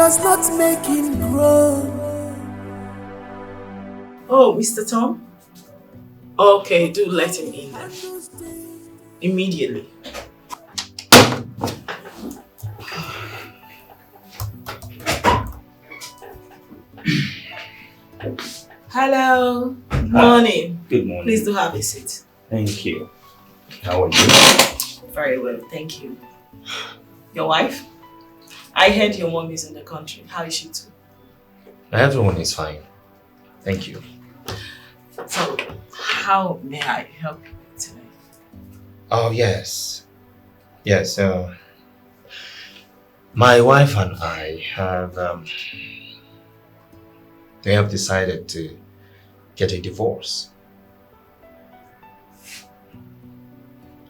does not make him grow. Oh, Mr. Tom? Okay, do let him in then. Immediately. Hello. Good morning. Good morning. Please do have a seat. Thank you. How are you? Very well, thank you. Your wife? I heard your mom is in the country. How is she too? Everyone is fine. Thank you. So, how may I help you today? Oh, yes. Yes, my wife and I have, we have decided to get a divorce.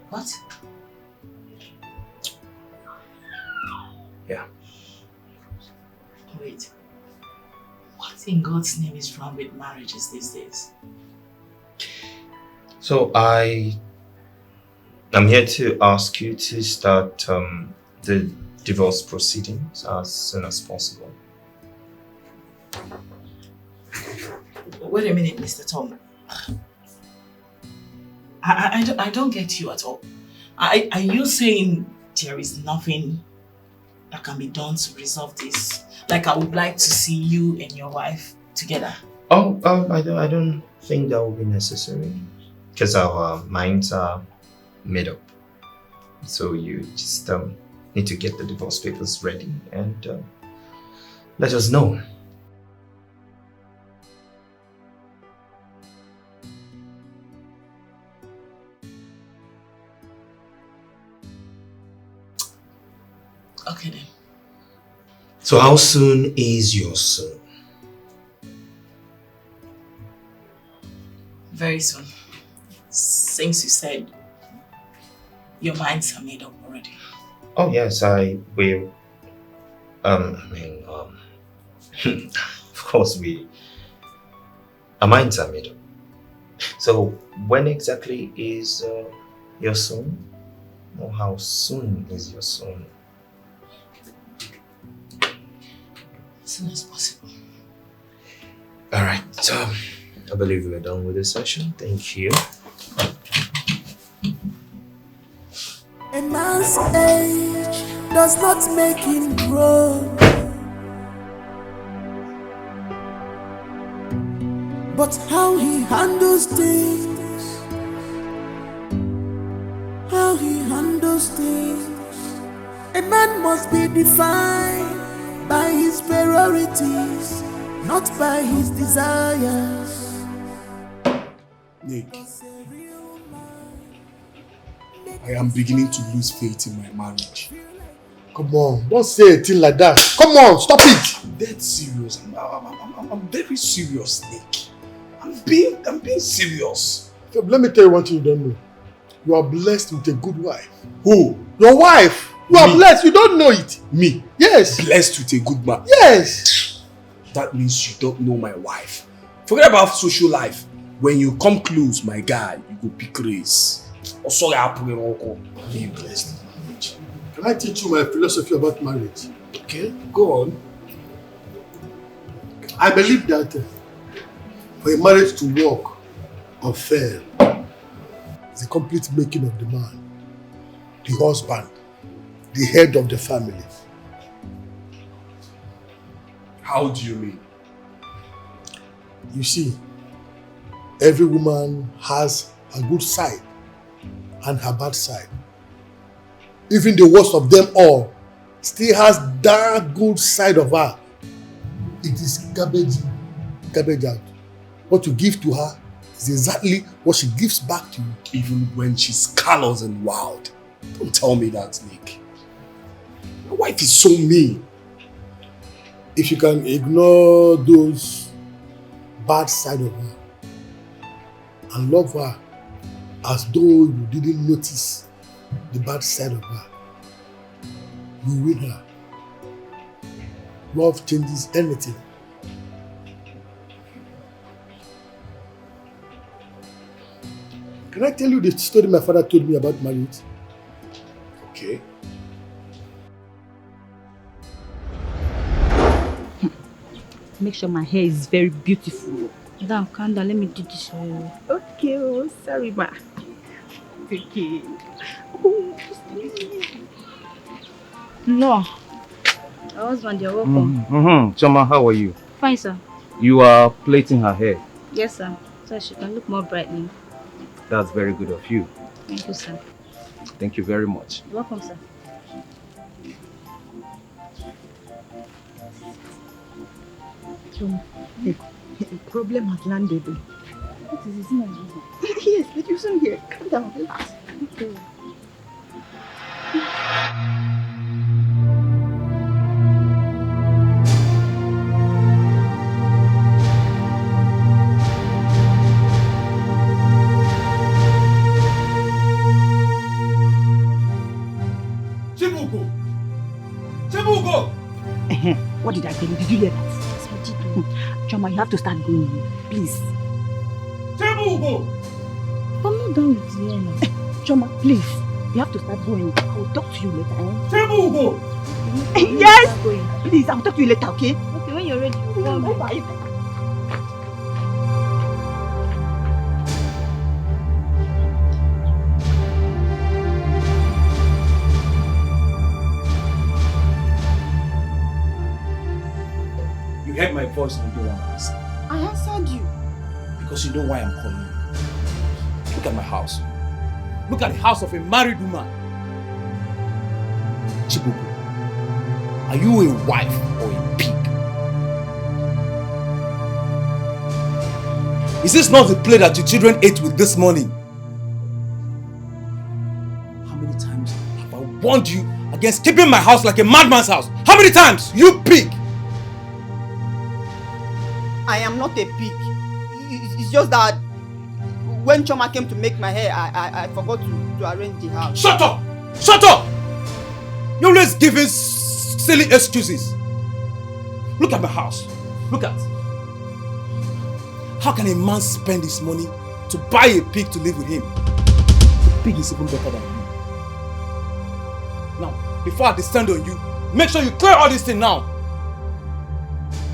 What? Yeah. Wait. What in God's name is wrong with marriages these days? So I'm here to ask you to start the divorce proceedings as soon as possible. Wait a minute, Mr. Tom. I don't get you at all. Are you saying there is nothing that can be done to resolve this? Like I would like to see you and your wife together. Oh, I don't think that will be necessary because our minds are made up. So you just need to get the divorce papers ready and let us know. Okay then. So how soon is your soon? Very soon. Since you said your minds are made up already. Oh yes, I will. Of course our minds are made up. So when exactly is your soon? Or how soon is your soon? As soon as possible. Alright, so I believe we're done with this session. Thank you. A man's age does not make him grow, but how he handles things, how he handles things. A man must be defined by his priorities, not by his desires. Nick, I am beginning to lose faith in my marriage. Come on, don't say a thing like that. Come on, stop it. I'm dead serious. I'm very serious, Nick. I'm being serious. So let me tell you one thing you don't know. You are blessed with a good wife. Who? Your wife. You are Me. blessed. You don't know it. Me? Yes. Blessed with a good man. Yes. That means you don't know my wife. Forget about social life. When you come close, my guy, you go pick race. Oh, sorry, I'm being blessed in marriage. Can I teach you my philosophy about marriage? Okay, go on. I believe that for a marriage to work or fail, it's a complete making of the man, the husband, the head of the family. How do you mean? You see, every woman has a good side and her bad side. Even the worst of them all still has that good side of her. It is garbage out. What you give to her is exactly what she gives back to you. Even when she's callous and wild. Don't tell me that, Nick. My wife is so mean. If you can ignore those bad side of her and love her as though you didn't notice the bad side of her, you win her. Love changes anything. Can I tell you the story my father told me about marriage? Okay. Make sure my hair is very beautiful. Madam, calm down. Let me do this for you. Okay, oh, sorry, ma. Okay. Oh, No. Your husband, you're welcome. Choma, how are you? Fine, sir. You are plaiting her hair. Yes, sir. So she can look more brightening. That's very good of you. Thank you, sir. Thank you very much. You're welcome, sir. The problem has landed. What is this? Yes, let you soon here. Calm down, relax. Okay. What did I tell you? Did you hear that? Yes, I did. Choma, you have to start going. Please. But I'm not done with the hair now. Choma, please. You have to start going. I will talk to you later. When Yes! you start going. Please, I will talk to you later, okay? Okay, when you're ready, you come. Bye. You heard my voice and you don't want to answer. I answered you. Because you know why I'm calling you. Look at my house. Look at the house of a married woman. Chibuku, are you a wife or a pig? Is this not the plate that your children ate with this morning? How many times have I warned you against keeping my house like a madman's house? How many times? You pig! I am not a pig. It's just that when Choma came to make my hair, I forgot to arrange the house. Shut up! Shut up! You're always giving silly excuses. Look at my house. Look at. How can a man spend his money to buy a pig to live with him? The pig is even better than you. Now, before I descend on you, make sure you clear all this thing now.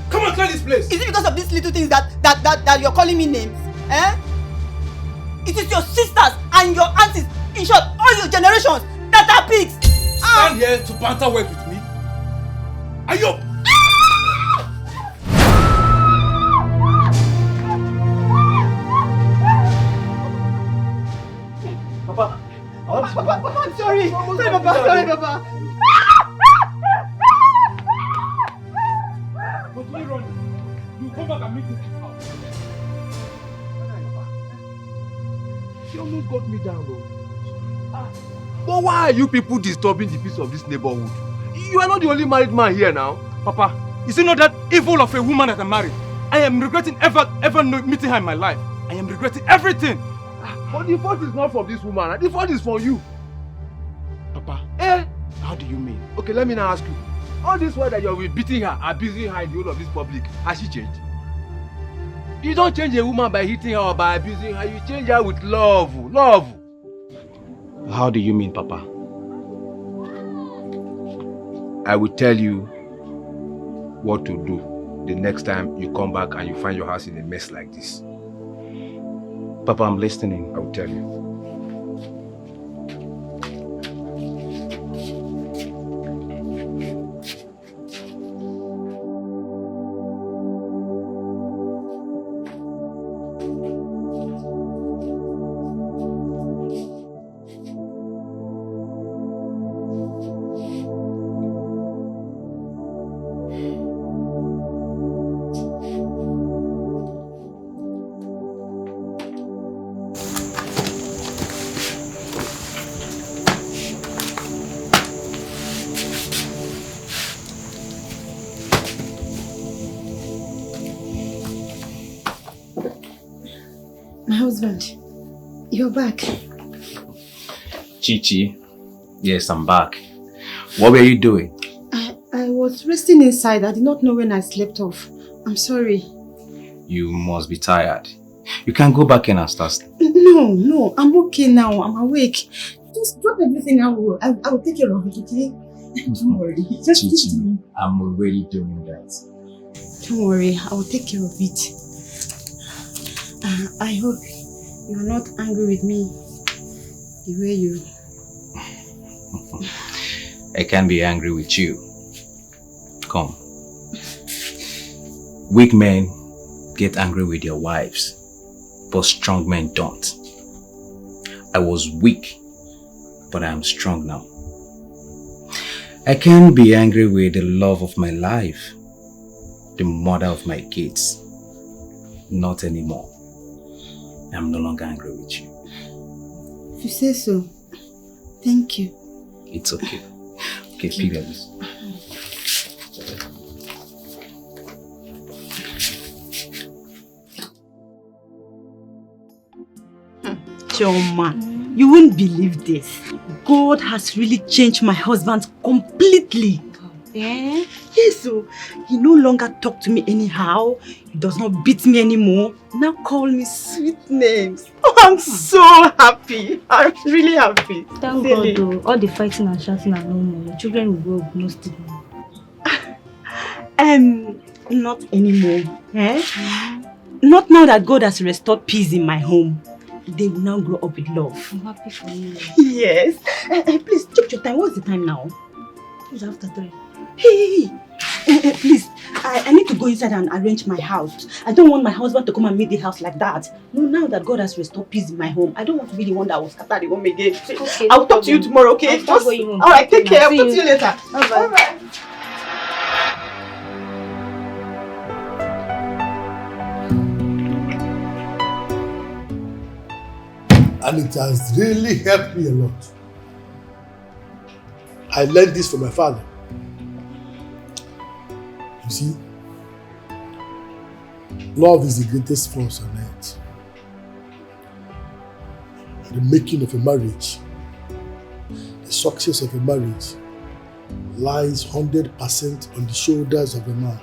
Come on, clear this place. Is it because of these little things that you're calling me names? Eh? It is your sisters and your aunties, in short, all your generations that are pigs. Stand here to banter work with me. Are you? Papa. Papa, I'm sorry. Sorry, Papa. Sorry, Papa. Continue running. You come back and meet me in this house. You almost got me down, bro. But why are you people disturbing the peace of this neighborhood? You are not the only married man here now. Papa, is it not that evil of a woman that I married? I am regretting ever meeting her in my life. I am regretting everything. But the fault is not from this woman. The fault is from you. Papa, how do you mean? Okay, let me now ask you. All this while that you have been beating her, abusing her in the whole of this public, has she changed? You don't change a woman by hitting her or by abusing her. You change her with love. Love. How do you mean, Papa? I will tell you what to do the next time you come back and you find your house in a mess like this. Papa, I'm listening. I will tell you. My husband, you're back. Chichi, yes, I'm back. What were you doing? I was resting inside. I did not know when I slept off. I'm sorry. You must be tired. You can go back in and start. No, I'm okay now. I'm awake. Just drop everything. I will take care of it, okay? Don't worry. Just Chichi, I'm already doing that. Don't worry, I will take care of it. I hope you are not angry with me the way you... I can't be angry with you. Come. Weak men get angry with their wives, but strong men don't. I was weak, but I am strong now. I can't be angry with the love of my life, the mother of my kids. Not anymore. I'm no longer angry with you. If you say so, thank you. It's okay. Okay, pick up this. Choma, you won't believe this. God has really changed my husband completely. Eh? Yes, so he no longer talks to me anyhow. He does not beat me anymore. Now call me sweet names. Oh, I'm so happy. I'm really happy. Thank God though, all the fighting and shouting are no more. Your children will grow up no stigma. Not anymore. Eh? Not now that God has restored peace in my home. They will now grow up with love. I'm happy for you. Yes. Please, check your time. What's the time now? It's after 3. Hey, please, I need to go inside and arrange my house. I don't want my husband to come and meet the house like that. No, now that God has restored peace in my home, I don't want to be the one that will scatter the home again. Okay, I'll talk to you tomorrow, okay? Alright, take care. I'll talk to you later. Bye-bye. And it has really helped me a lot. I learned this from my father. You see, love is the greatest force on earth. The making of a marriage, the success of a marriage lies 100% on the shoulders of a man.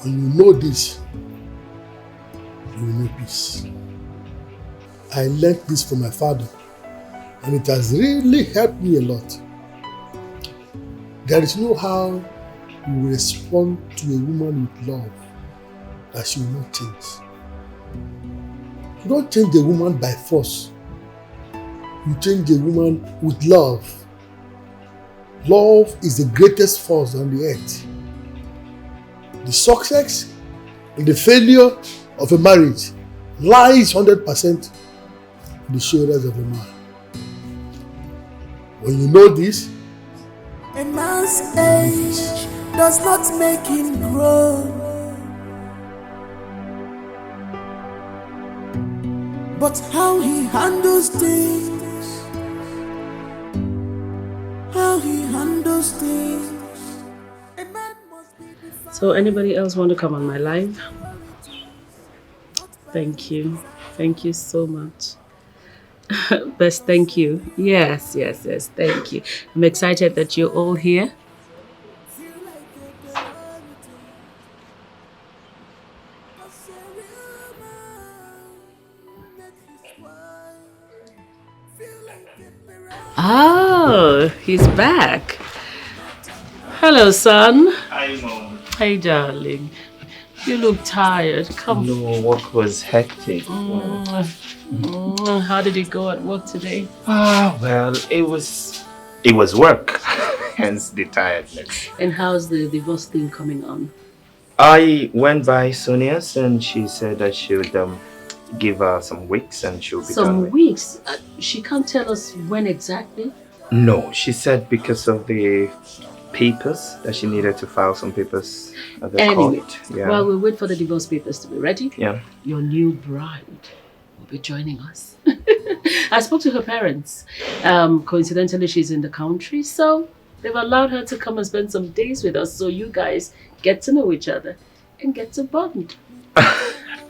When you know this, you will know peace. I learned this from my father, and it has really helped me a lot. There is no how you respond to a woman with love that she will not change. You don't change a woman by force. You change a woman with love. Love is the greatest force on the earth. The success and the failure of a marriage lies 100% on the shoulders of a man. When you know this, a man's age does not make him grow, but how he handles things, how he handles things. A man must be defined. So anybody else want to come on my live? Thank you. Thank you so much. Best, thank you. Yes, thank you. I'm excited that you're all here. Oh, he's back. Hello, son. Hi, Mom. Hey, darling. You look tired. Come. No, work was hectic. How did it go at work today? Well, it was work, hence the tiredness. And how's the divorce thing coming on? I went by Sonia's and she said that she would give her some weeks and she'll be done. Some weeks? She can't tell us when exactly? No, she said because of the papers that she needed to file some papers at the court. Yeah. While we wait for the divorce papers to be ready, yeah, your new bride will be joining us. I spoke to her parents. Coincidentally, she's in the country, so they've allowed her to come and spend some days with us so you guys get to know each other and get to bond.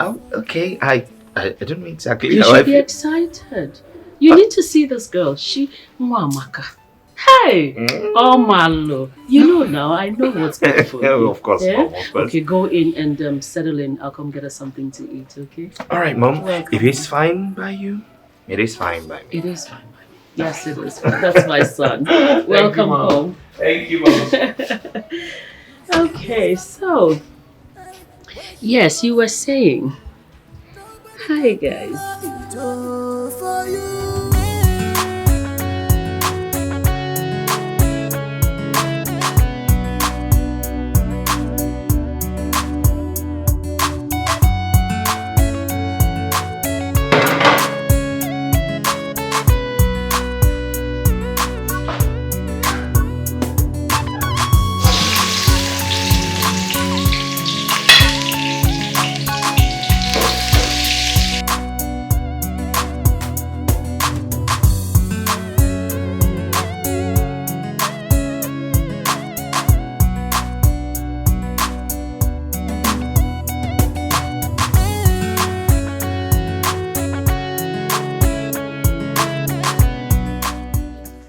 Oh, okay. I don't know exactly you how should be excited. You need to see this girl. She Mwamaka. Hey! Oh, Malo. You know now, I know what's good for you. Of course, yeah? Mom, of course. Okay, go in and settle in. I'll come get us something to eat, okay? Alright, Mom. Welcome. If it's fine by you, it is fine by me. It is fine by me. Yes, it is fine. That's my son. Welcome home. Thank you, Mom. Okay, so yes, you were saying. Hi guys. For you.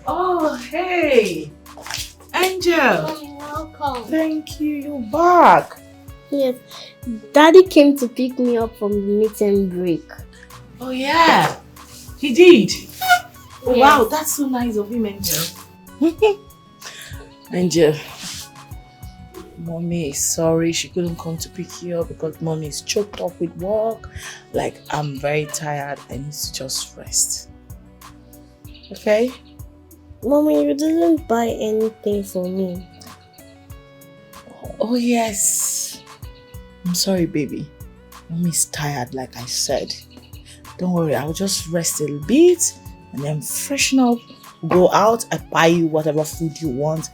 Oh, hey, Angel. Welcome. Thank you. You're back. Yes, Daddy came to pick me up from the meeting break. Oh yeah, he did. Oh, Yes. wow, that's so nice of him, Angel. Angel, Mommy is sorry she couldn't come to pick you up because Mommy is choked up with work. Like, I'm very tired. I need to just rest. Okay? Mommy, you didn't buy anything for me. Oh yes. I'm sorry, baby. Mommy's tired, like I said. Don't worry, I'll just rest a little bit and then freshen up, go out, I buy you whatever food you want,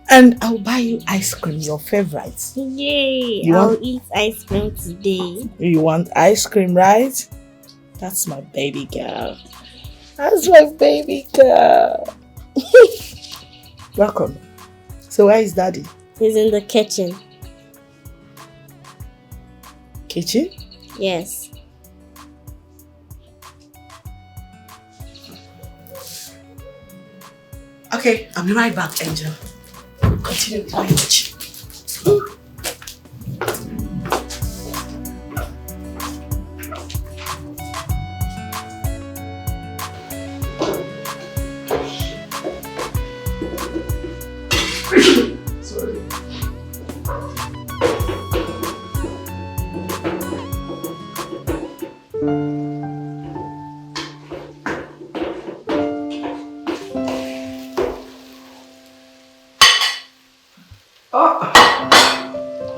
and I'll buy you ice cream, your favorite. Yay! I'll eat ice cream today. You want ice cream, right? That's my baby girl. That's my baby girl. Welcome. So where is Daddy? He's in the kitchen. Kitchen? Yes. Okay, I'll be right back, Angel. Continue with my watch. Sorry.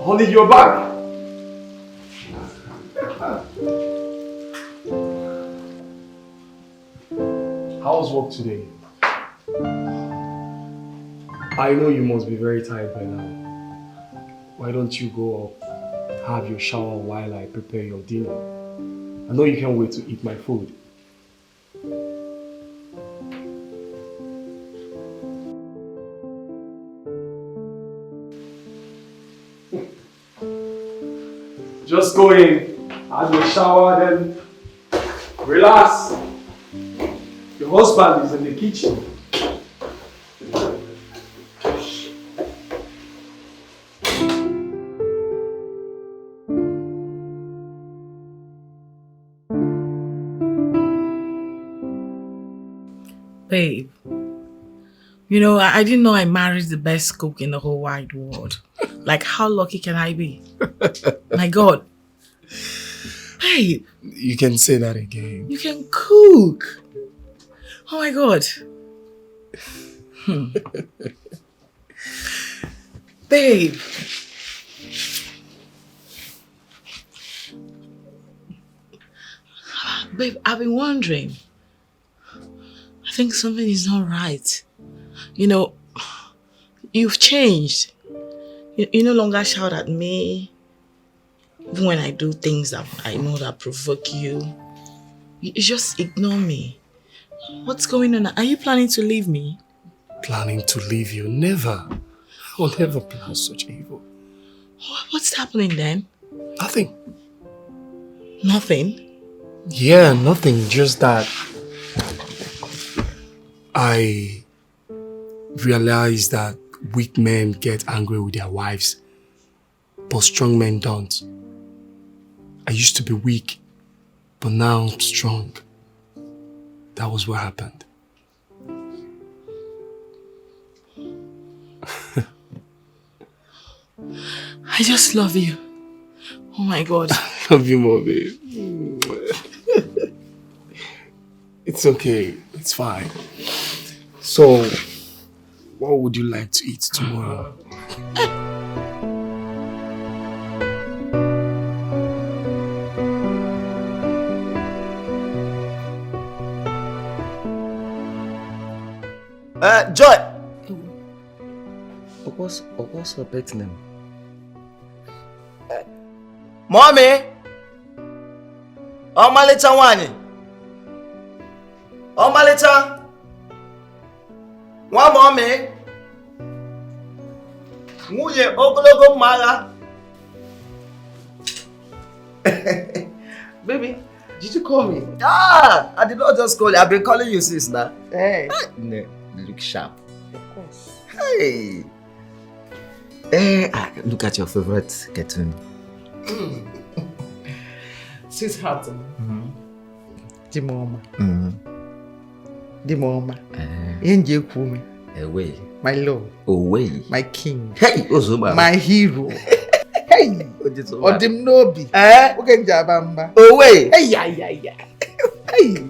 Honey, you're back. How was work today? I know you must be very tired by now. Why don't you go up, have your shower while I prepare your dinner? I know you can't wait to eat my food. Just go in, have your shower, then relax. Your husband is in the kitchen. Babe, you know, I didn't know I married the best cook in the whole wide world. Like, how lucky can I be? My God. Babe. You can say that again. You can cook. Oh my God. Babe. Babe, I've been wondering. I think something is not right. You know, you've changed. You no longer shout at me. Even when I do things that I know that provoke you. You just ignore me. What's going on? Are you planning to leave me? Planning to leave you? Never. I will never plan such evil. What's happening then? Nothing. Nothing? Yeah, nothing. Just that I realized that weak men get angry with their wives, but strong men don't. I used to be weak, but now I'm strong. That was what happened. I just love you. Oh my God. I love you more, babe. It's okay. It's fine. So, what would you like to eat tomorrow? Joy! What's her pet name? Mommy! Ọmalịcha nwanyị! Ọmalịcha! Nwa mommy! Nwunye ogologo mma agha! Baby, did you call me? I did not just call you. I've been calling you since now. Hey. Look sharp. Of course. Hey. Look at your favorite cartoon. Sweetheart. The mama. The mama. Angel Kumi. Away. My love. Away. My king. Hey, Ozuma. My hero. Hey. Odimnobi. Okay, Jabamba. Away. Hey, yeah. Hey.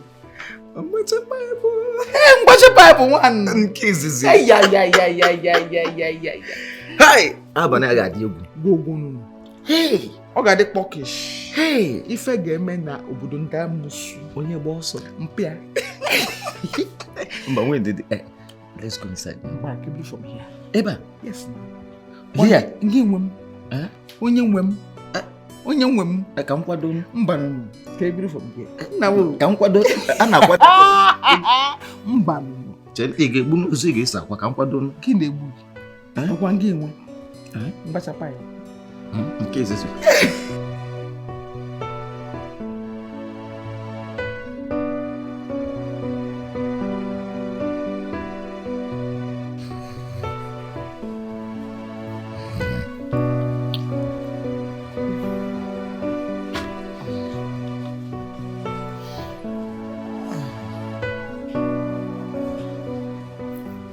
What's a Bible? Hey, what's a Bible? One kisses. Hey, yeah. Hey. Abana you. Go. Hey. Oga de pokish. Hey. If I get men na obudunta musu. Onye boss. Mpia. But when did let's go inside. Back from here. Eba. Yes. Here. Ngwem. Onye nwem. Onye nwem. Ka nkwado mbanu. Ka ebiri from here. Na wo. Ka nkwado ana kwado. Mbanu. Chete ge bunu uzi ge sa kwa ka nkwado ki na egbu. Okwa nge enwe. Mbacha pa ya. Nke ezezu.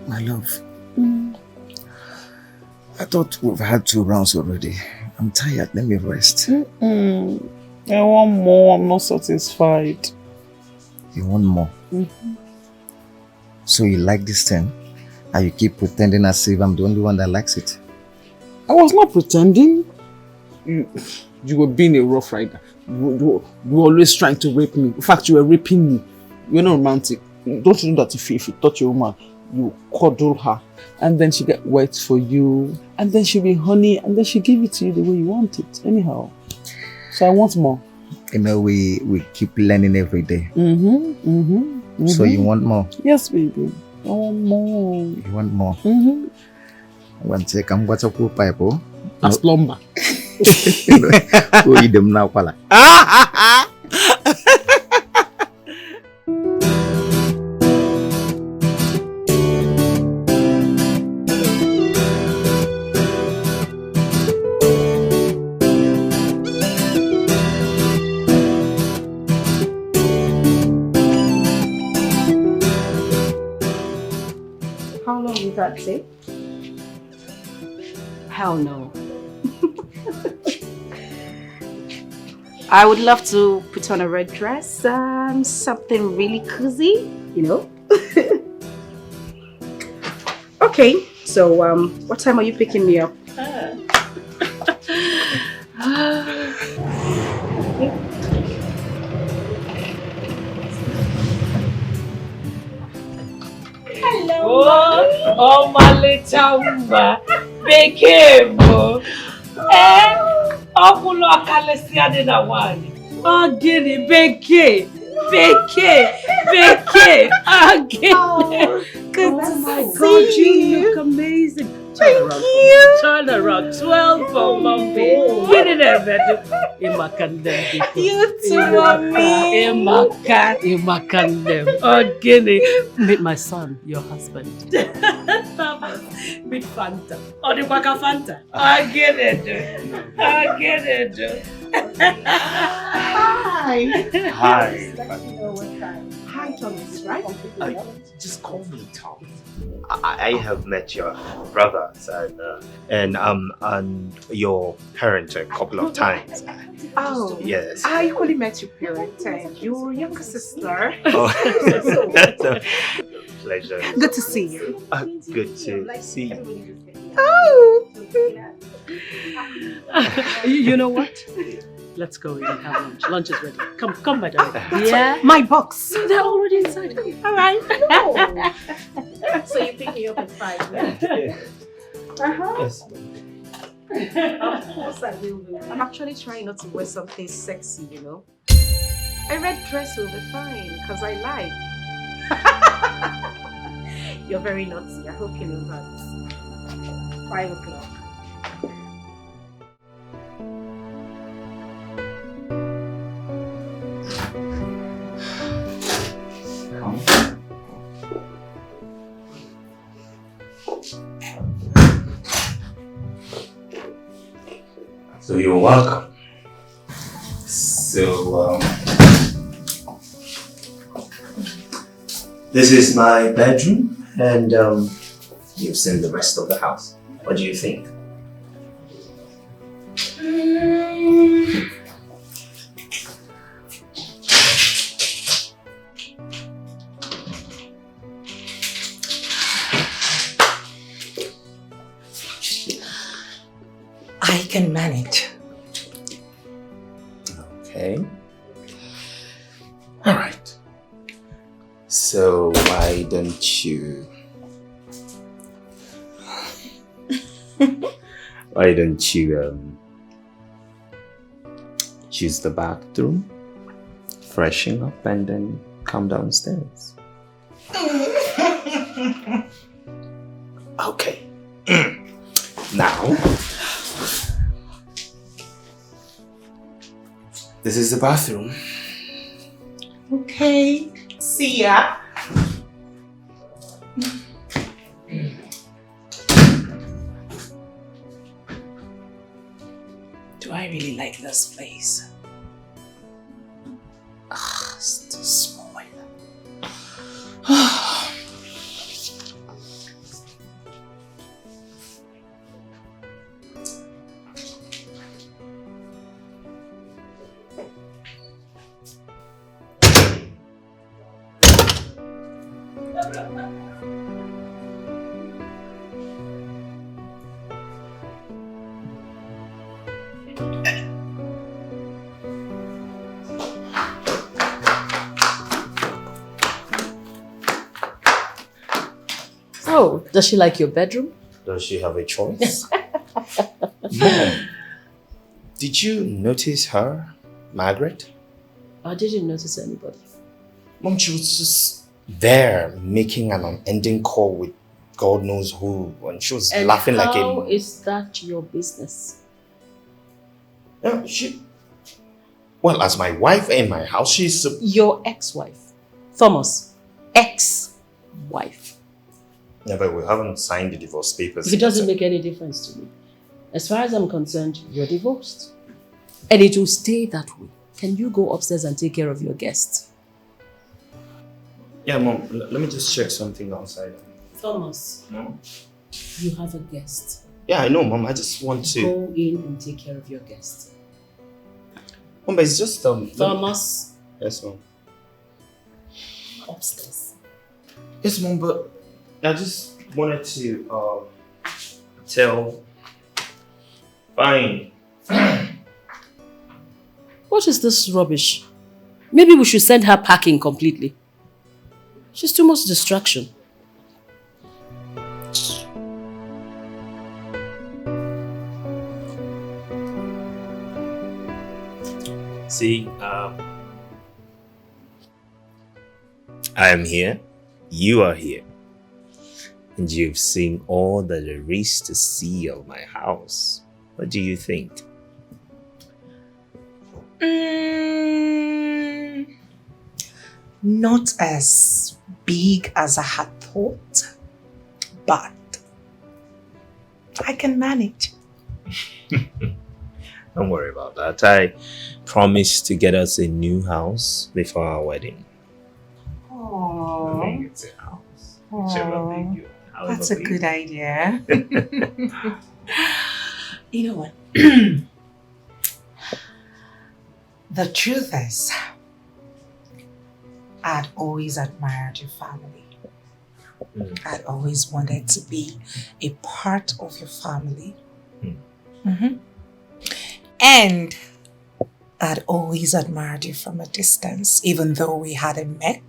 My love. I thought we've had 2 rounds already. I'm tired. Let me rest. I want more. I'm not satisfied. You want more? So you like this thing? And you keep pretending as if I'm the only one that likes it? I was not pretending. You were being a rough rider. You were always trying to rape me. In fact, you were raping me. You're not romantic. Don't you know that if you touch a woman, you cuddle her, and then she get wet for you, and then she'll be honey, and then she give it to you the way you want it. Anyhow, so I want more. You know, we keep learning every day. So you want more? Yes, baby. I want more. You want more? One second, what's up with pipe? As plumber. Who eat them now, pala? How long will that take? Hell no. I would love to put on a red dress, something really cozy, you know. Okay, so what time are you picking me up? Oh, my little umba, bekebo. Okulo akalesia de na wani. Oh, gini, beke. Good to see you. Look amazing. Thank you. Turn around. 12 for mommy. Get it there, baby. You too, mommy. Imakandem. Oh, Guinea. Meet my son, your husband. Meet Fanta. Oh, the Waka Fanta. I get it. Hi. Hi. Hi, Thomas, right? Just call me Tom. I have met your brothers and your parents a couple of times. Oh, Yes. I equally met your parents and your younger sister. Oh, that's a pleasure. Good to see you. Good to see you. Oh! You know what? Let's go in and have lunch. Lunch is ready. Come, my darling. Yeah? My box. They're already inside. All right. So you pick me up at 5, yeah? Uh-huh. Yes. Of course I will. I'm actually trying not to wear something sexy, you know. A red dress will be fine, because I like. You're very naughty. I hope you know that. 5 o'clock. So you're welcome. So this is my bedroom, and you've seen the rest of the house. What do you think? I can manage. Okay. All right. So why don't you use the bathroom, freshen up, and then come downstairs? Okay. Now, this is the bathroom. Okay. See ya. Do I really like this place? It's too small. Oh, does she like your bedroom? Does she have a choice? Mom, did you notice her, Margaret? I didn't notice anybody. Mom, she was just there making an unending call with God knows who, and she was laughing like a... How is that your business? No, well, as my wife in my house, she's... Your ex-wife. Thomas. Ex-wife. Yeah, but we haven't signed the divorce papers. It doesn't make any difference to me. As far as I'm concerned, you're divorced. And it will stay that way. Can you go upstairs and take care of your guests? Yeah, Mom, let me just check something outside. Thomas. No? You have a guest. Yeah, I know, Mom. I just want to... Go in and take care of your guest. Mom, but it's just... Thomas. Yes, Mom. Upstairs. Yes, Mom, but I just wanted to tell... Fine. What is this rubbish? Maybe we should send her packing completely. She's too much distraction. See, I am here, you are here, and you've seen all that there is to see of my house. What do you think? Not as big as I had thought, but I can manage. Don't worry about that. I promised to get us a new house before our wedding. Oh, Oh, It's a house. Whichever way you. that's a good idea. You know what? The truth is, I'd always admired your family. I'd always wanted to be a part of your family. And I'd always admired you from a distance, even though we hadn't met.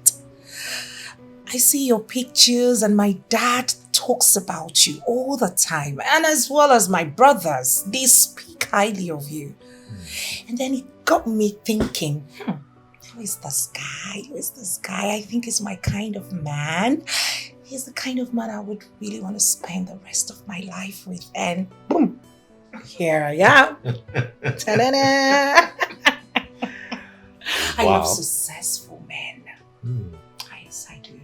I see your pictures and my dad talks about you all the time, and as well as my brothers, they speak highly of you. And then it got me thinking, who is this guy? Who is this guy? I think he's my kind of man. He's the kind of man I would really want to spend the rest of my life with. And boom, here I am. Ta-da-da. I love successful men. Yes, I do.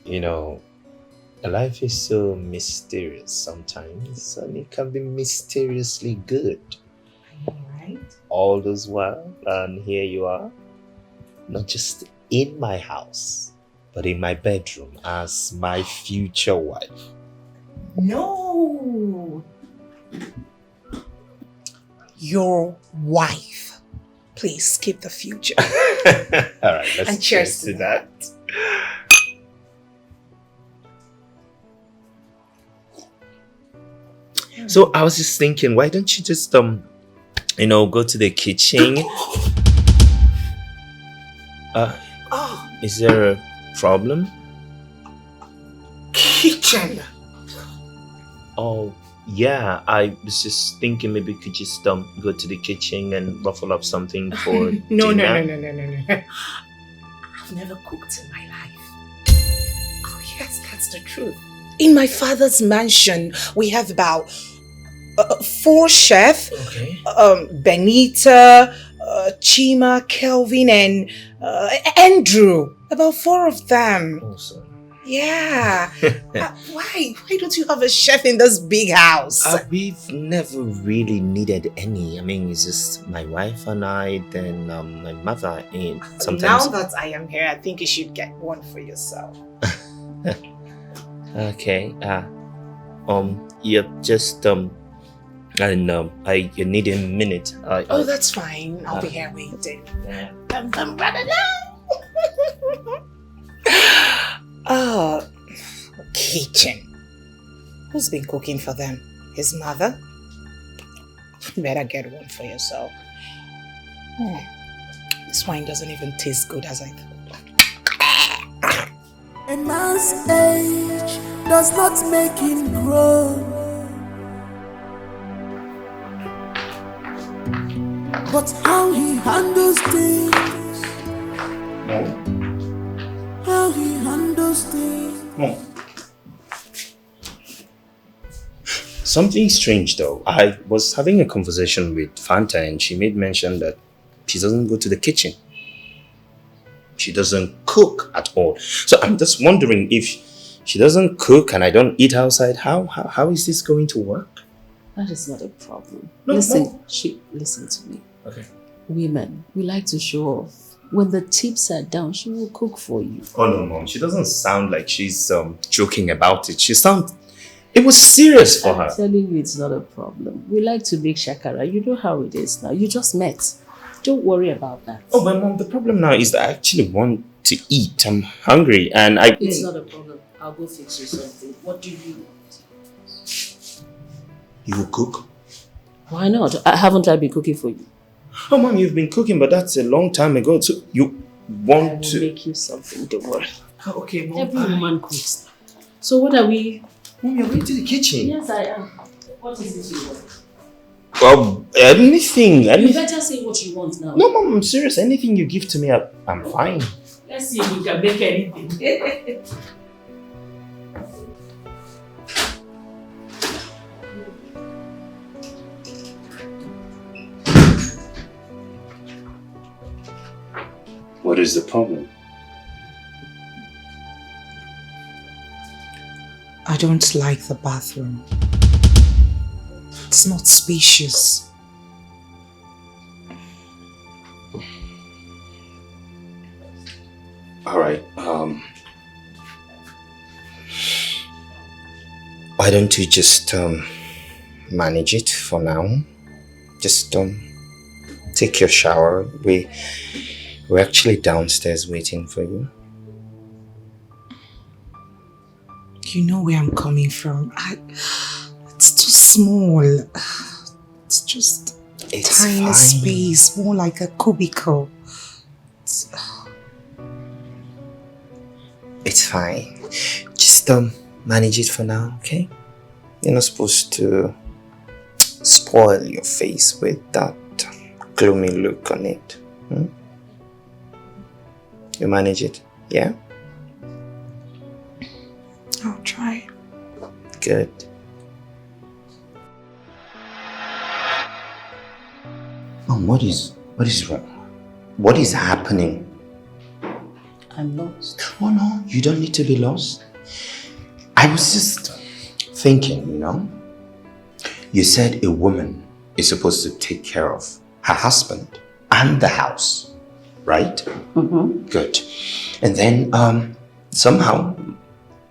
You know, life is so mysterious sometimes, and it can be mysteriously good. I know, right? All those while, and here you are, not just in my house, but in my bedroom as my future wife. No! Your wife. Please skip the future. All right, let's and cheers to that. So I was just thinking, why don't you just go to the kitchen? Is there a problem? Kitchen. Oh yeah, I was just thinking maybe we could just go to the kitchen and ruffle up something for No. dinner. I've never cooked in my life. Oh yes, that's the truth. In my father's mansion, we have about 4 chefs. Okay. Benita, Chima, Kelvin, and Andrew. About 4 of them. Awesome. Yeah. Why don't you have a chef in this big house? We've never really needed any. I mean, it's just my wife and I, then my mother, and sometimes. Now that I am here, I think you should get one for yourself. Okay. Yeah, just I don't know. You need a minute. Oh, that's fine. I'll be here waiting. Kitchen. Who's been cooking for them? His mother? Better get one for yourself. This wine doesn't even taste good as I thought. A man's age does not make him grow, but how he handles things. How he handles things. Something strange though. I was having a conversation with Fanta and she made mention that she doesn't go to the kitchen. She doesn't cook at all. So I'm just wondering, if she doesn't cook and I don't eat outside, how is this going to work? That is not a problem. No, listen to me. Okay. Women, we like to show off. When the tips are down, she will cook for you. Oh no, Mom. She doesn't sound like she's joking about it. It was serious for her. I'm telling you, it's not a problem. We like to make shakara. You know how it is now. You just met. Don't worry about that. Oh, but Mom, the problem now is that I actually want to eat. I'm hungry and It's not a problem. I'll go fix you something. What do you want? You will cook? Why not? Haven't I been cooking for you? Oh, Mom, you've been cooking, but that's a long time ago. So you want to make you something, don't worry. Oh, okay, Mom. Every woman cooks. So what are we? Mom, you're going to the kitchen. Yes, I am. What is it you want? Well, anything. You better say what you want now. No, Mom, I'm serious. Anything you give to me, I'm fine. Let's see if we can make anything. What is the problem? I don't like the bathroom. It's not spacious. Alright, why don't you just manage it for now? Just take your shower. We're actually downstairs waiting for you. You know where I'm coming from. It's too small. It's just a tiny fine. space, more like a cubicle. It's fine. Just manage it for now, okay? You're not supposed to spoil your face with that gloomy look on it. You manage it, yeah? I'll try. Good. Mom, what is wrong? What is happening? I'm lost. Oh no, you don't need to be lost. I was just thinking, you said a woman is supposed to take care of her husband and the house, right? Mm-hmm. Good. And then somehow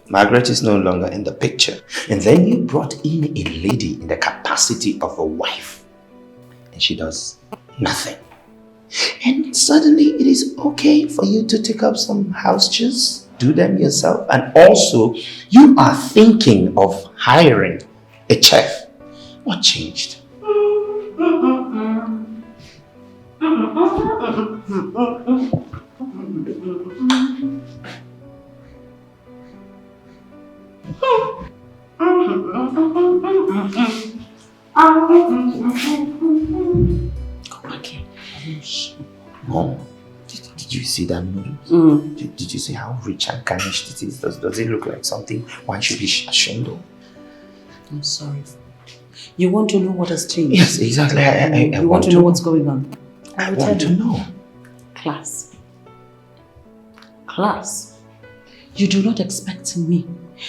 Margaret is no longer in the picture. And then you brought in a lady in the capacity of a wife. And she does nothing. And suddenly it is okay for you to take up some house chores, do them yourself. And also, you are thinking of hiring a chef. What changed? Okay. Mom, did you see that noodles? Did you see how rich and garnished it is? Does it look like something one should be ashamed of? I'm sorry. You want to know what has changed? Yes, exactly. I you want to know what's going on? I want to know. Class. Class. You do not expect me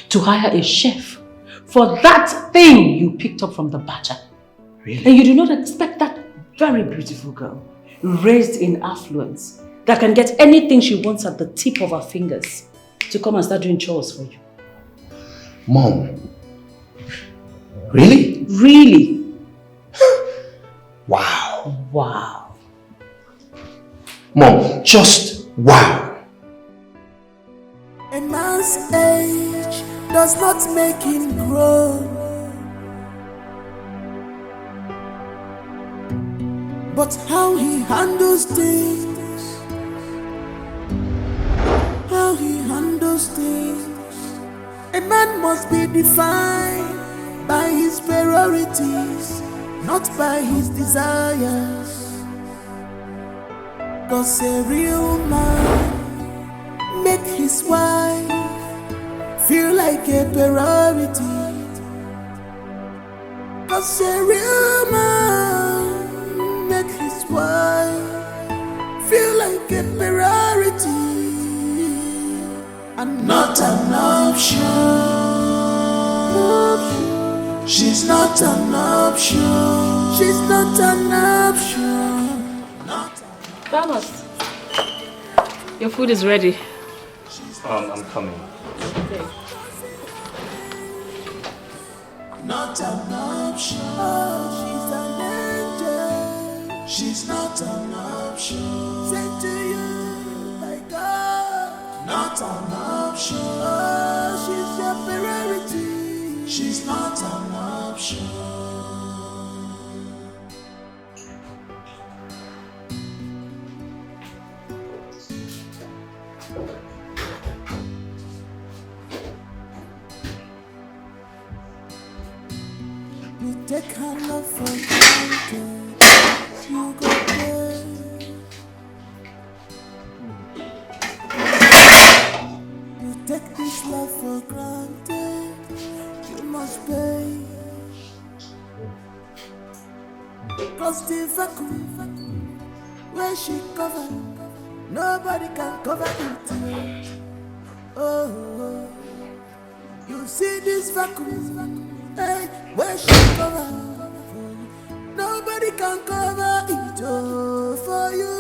to hire a chef for that thing you picked up from the badger. Really? And you do not expect that very beautiful girl, raised in affluence, that can get anything she wants at the tip of her fingers, to come and start doing chores for you. Mom. Really? Really. Wow. Wow. Mom, just wow. A man's age does not make him grow, but how he handles things, A man must be defined by his priorities, not by his desires. 'Cause a real man make his wife feel like a priority. 'Cause a real man make his wife feel like a priority and not an option. She's not an option. She's not an option. Thomas, your food is ready. I'm coming. Okay. Not an option. She's an angel. She's not an option. Say to you, my God. Not an option. She's your priority. She's not an option. You take her love for granted. You go there. You take this love for granted. You must pay. 'Cause the vacuum where she covered, nobody can cover it. Oh, you see this vacuum, hey, where she covered, nobody can cover it for you.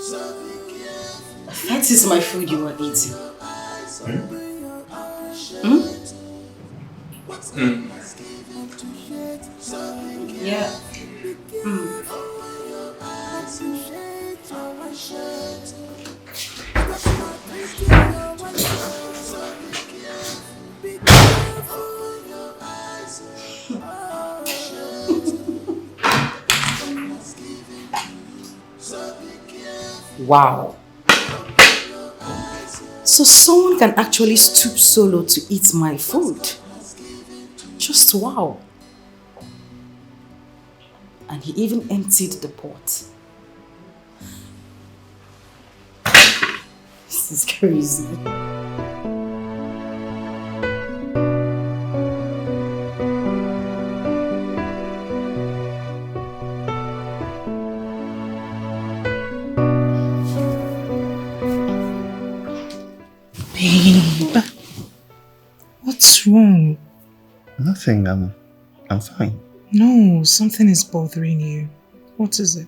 So be careful. That is my food you are eating. Hmm? Yeah. Wow. So someone can actually stoop solo to eat my food. Just wow. And he even emptied the pot. This is crazy. Babe, what's wrong? Nothing. I'm fine. No, something is bothering you. What is it?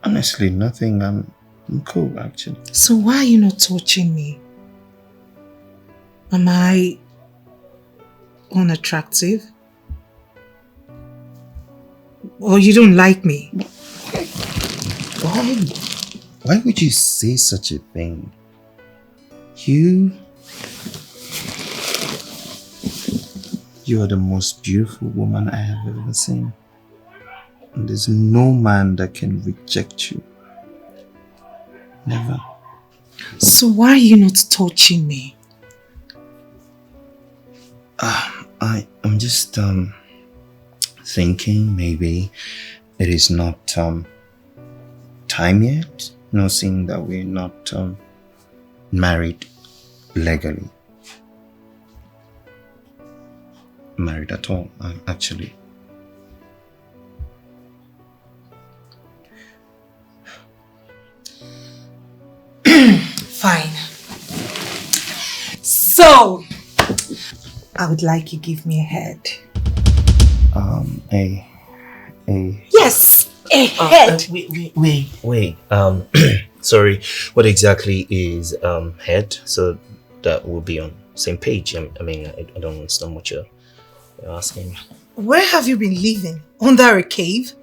Honestly, nothing. I'm cool, actually. So why are you not touching me? Am I unattractive? Or you don't like me? Why would you say such a thing? You are the most beautiful woman I have ever seen. And there's no man that can reject you. Never. So why are you not touching me? I'm just thinking maybe it is not time yet. No, seeing that we're not married legally. Married at all, actually. Fine. So, I would like you to give me a head. Yes, a head. Wait. Sorry. What exactly is head? So that we'll be on same page. I mean, I don't understand what you're asking. Where have you been living? Under a cave?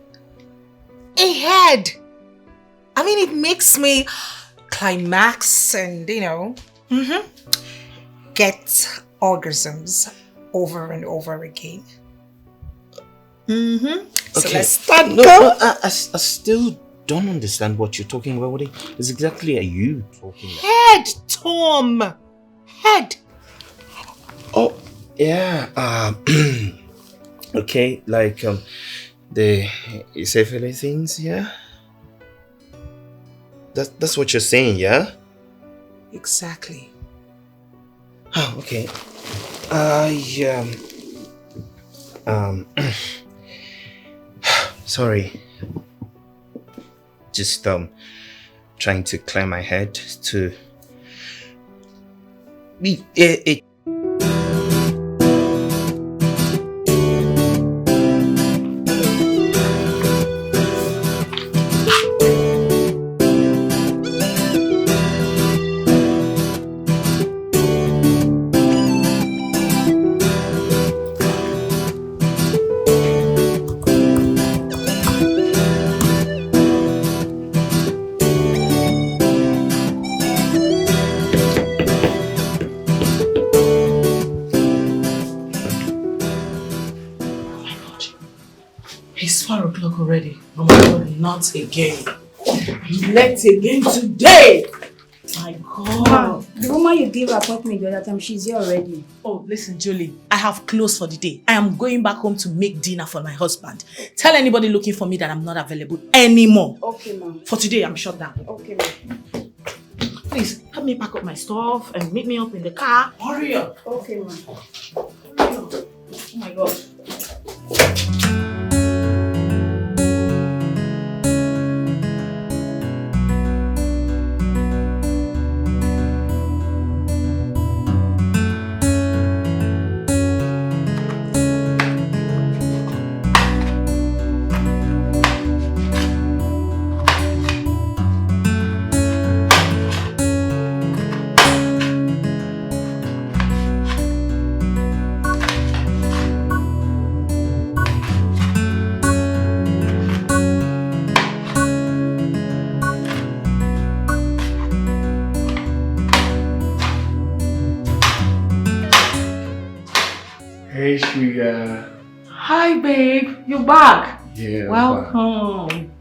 A head. I mean, it makes me climax and, get orgasms over and over again. So let's start. No, I still don't understand what you're talking about. What is exactly are you talking about? Head, Tom. Head. Oh, yeah. Okay, like the safely things, yeah. That's what you're saying, yeah. Exactly. Oh, okay. Sorry. Just trying to clear my head to it. It's 4 o'clock already. Oh my God, not again. Not again today. My God. The woman you gave appointment the other time, she's here already. Oh, listen, Julie. I have closed for the day. I am going back home to make dinner for my husband. Tell anybody looking for me that I'm not available anymore. Okay, ma'am. For today, I'm shut down. Okay, ma'am. Please, help me pack up my stuff and meet me up in the car. Hurry up. Okay, ma'am. Hurry up. Oh my God. Hey, sugar. Hi, babe. You're back. Yeah. Welcome.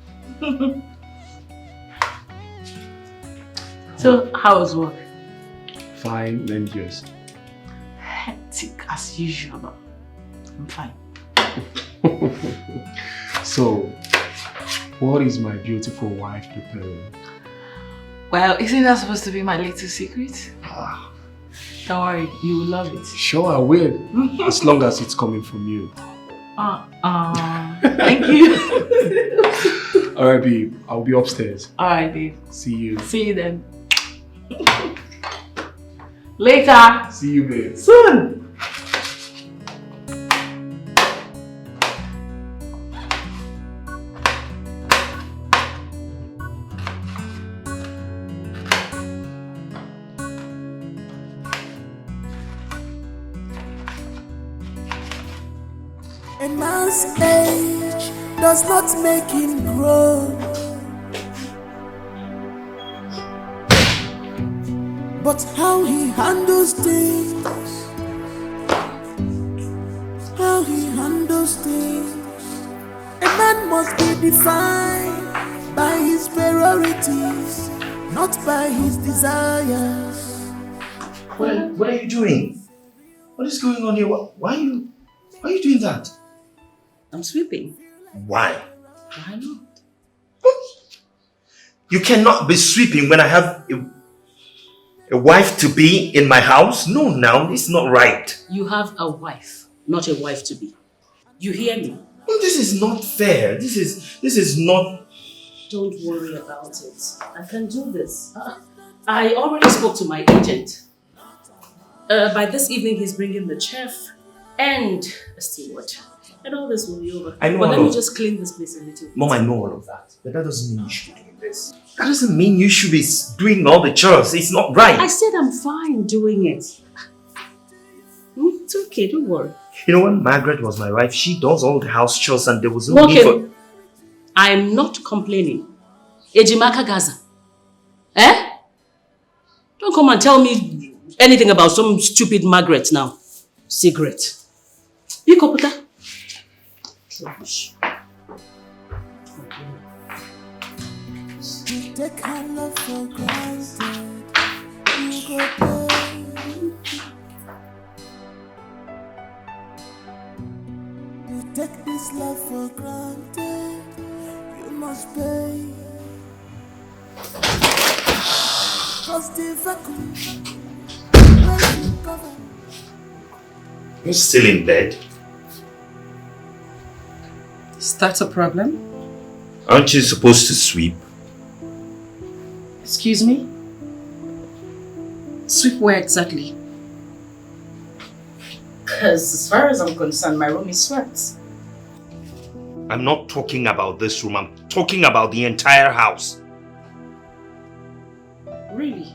So, how was work? Fine, and yours? Hectic as usual, but I'm fine. So, what is my beautiful wife preparing? Well, isn't that supposed to be my little secret? Don't worry, you will love it. Sure, I will. As long as it's coming from you. Thank you. Alright, babe. I'll be upstairs. Alright, babe. See you. See you then. Later. See you, babe. Soon. A man's age does not make him grow, but how he handles things, how he handles things. A man must be defined by his priorities, not by his desires. Well, what are you doing? What is going on here? Why are you doing that? I'm sweeping. Why? Why not? You cannot be sweeping when I have a wife to be in my house. No, now it's not right. You have a wife, not a wife to be. You hear me? No, this is not fair. This is not. Don't worry about it. I can do this. I already spoke to my agent. By this evening, he's bringing the chef and a steward. And all this will be over. I know. But let me just clean this place a little bit. Mom, I know all of that. But that doesn't mean you should be doing this. That doesn't mean you should be doing all the chores. It's not right. I said I'm fine doing it. It's okay, don't worry. You know, when Margaret was my wife, she does all the house chores and there was no need for... I'm not complaining. Ejimaka Gaza. Eh? Don't come and tell me anything about some stupid Margaret now. Secret. You Koputa. Trash. You take her love for granted. You go pay. You take this love for granted. You must pay. Cause the vacuum will cover. You're still in bed? Is that a problem? Aren't you supposed to sweep? Excuse me? Sweep where exactly? Because as far as I'm concerned, my room is swept. I'm not talking about this room. I'm talking about the entire house. Really?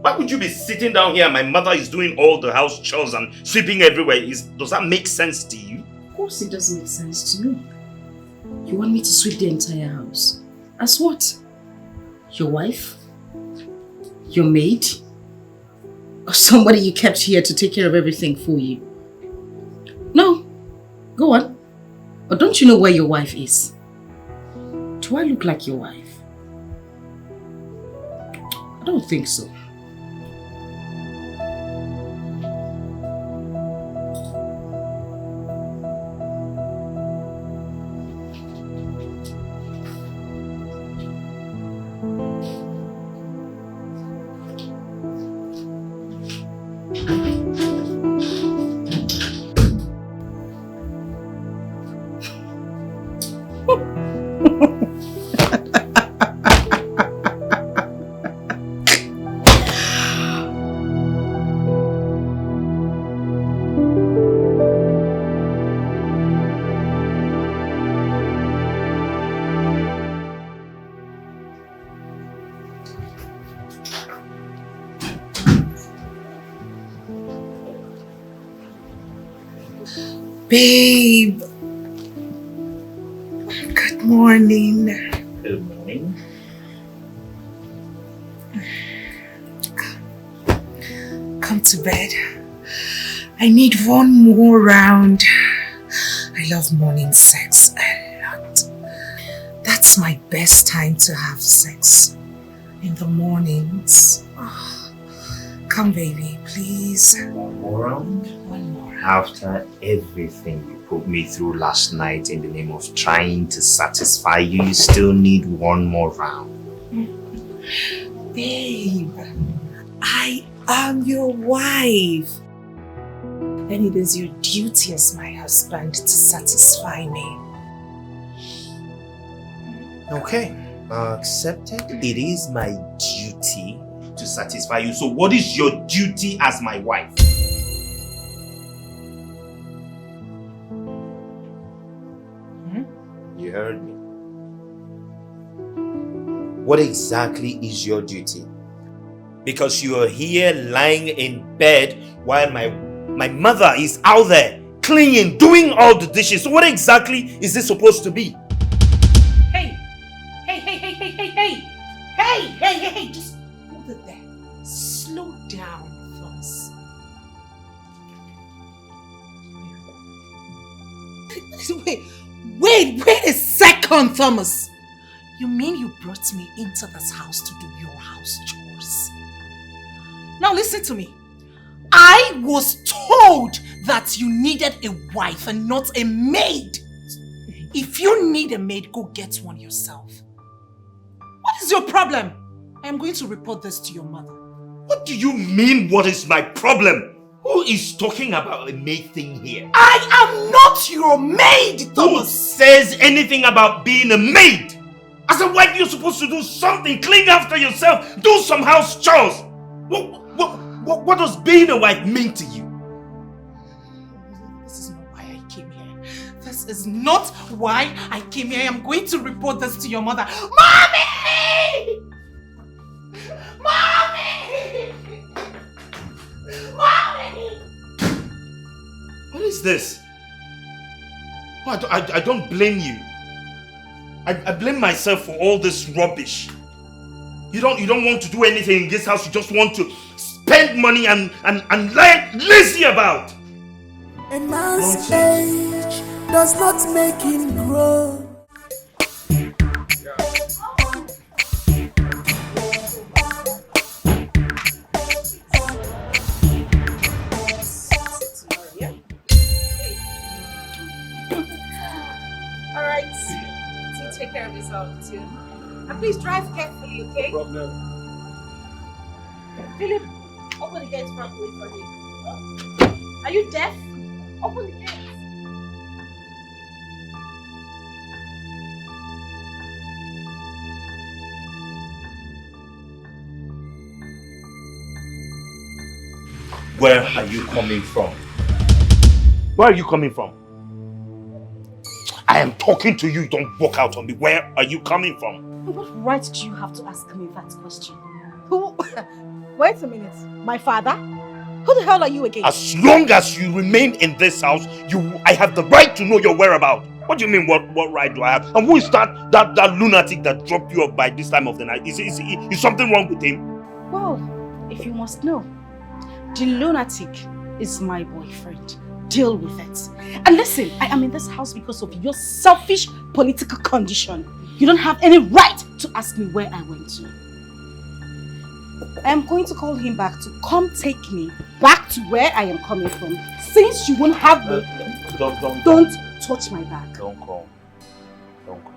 Why would you be sitting down here and my mother is doing all the house chores and sweeping everywhere? Does that make sense to you? Of course it doesn't make sense to me. You want me to sweep the entire house? As what? Your wife? Your maid? Or somebody you kept here to take care of everything for you? No. Go on. Or don't you know where your wife is? Do I look like your wife? I don't think so. Babe. Good morning. Good morning. Come to bed. I need one more round. I love morning sex a lot. That's my best time to have sex. In the mornings. Oh, come baby, please. One more round? One more round. After everything you put me through last night in the name of trying to satisfy you, you still need one more round. Babe, I am your wife. And it is your duty as my husband to satisfy me. Okay, accepted. It is my duty to satisfy you. So what is your duty as my wife? You heard me. What exactly is your duty? Because you are here lying in bed while my mother is out there cleaning, doing all the dishes. So what exactly is this supposed to be? Hey, just hold it there. Slow down, Thomas. Wait a second, Thomas. You mean you brought me into this house to do your house chores? Now listen to me. I was told that you needed a wife and not a maid. If you need a maid, go get one yourself. What is your problem? I am going to report this to your mother. What do you mean, what is my problem? Who is talking about a maid thing here? I am not your maid, Thomas! Who says anything about being a maid? As a wife, you're supposed to do something, clean after yourself, do some house chores. What does being a wife mean to you? This is not why I came here. This is not why I came here. I am going to report this to your mother. Mommy! Mommy! Mommy! What is this? Oh, I don't blame you. I blame myself for all this rubbish. You don't want to do anything in this house. You just want to spend money and lie lazy about. A man's age does not make him grow. Alright, so take care of yourself too. And please drive carefully, okay? No problem. Philip, open the gates properly for me. Are you deaf? Open the gates. Where are you coming from? Where are you coming from? I am talking to you, don't walk out on me. Where are you coming from? What right do you have to ask me that question? Who? Wait a minute. My father? Who the hell are you again? As long as you remain in this house, I have the right to know your whereabouts. What do you mean, what right do I have? And who is that lunatic that dropped you off by this time of the night? Is something wrong with him? Well, if you must know, the lunatic is my boyfriend. Deal with it. And listen, I am in this house because of your selfish political condition. You don't have any right to ask me where I went to. I am going to call him back to come take me back to where I am coming from. Since you won't have me, don't touch my bag. Don't call. Don't call.